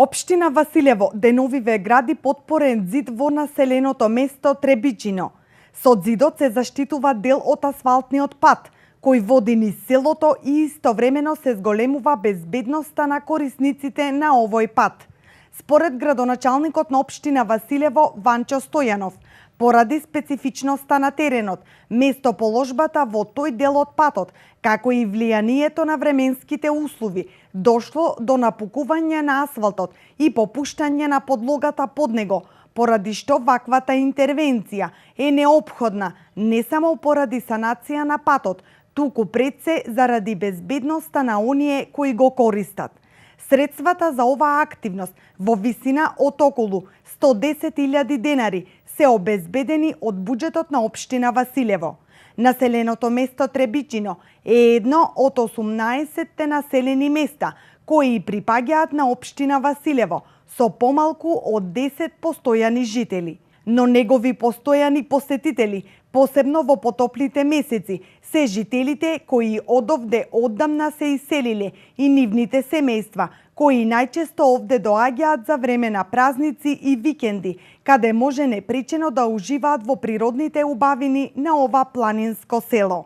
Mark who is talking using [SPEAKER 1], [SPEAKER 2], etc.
[SPEAKER 1] Општина Василево деновиве гради потпорен зид во населеното место Требичино. Со зидот се заштитува дел од асфалтниот пат, кој води низ селото и истовремено се зголемува безбедноста на корисниците на овој пат. Според градоначалникот на општина Василево Ванчо Стојанов, поради специфичноста на теренот, местоположбата во тој дел од патот, како и влијанието на временските услови, дошло до напукување на асфалтот и попуштање на подлогата под него, поради што ваквата интервенција е неопходна не само поради санација на патот, туку пред се заради безбедноста на оние кои го користат. Средствата за оваа активност во висина од околу 110.000 денари се обезбедени од буџетот на општина Василево. Населеното место Требичино е едно од 18 населени места кои припаѓаат на општина Василево со помалку од 10 постојани жители. Но негови постојани посетители, посебно во потоплите месеци, се жителите кои одовде оддамна се иселиле и нивните семејства, кои најчесто овде доаѓаат за време на празници и викенди, каде може непречено да уживаат во природните убавини на ова планинско село.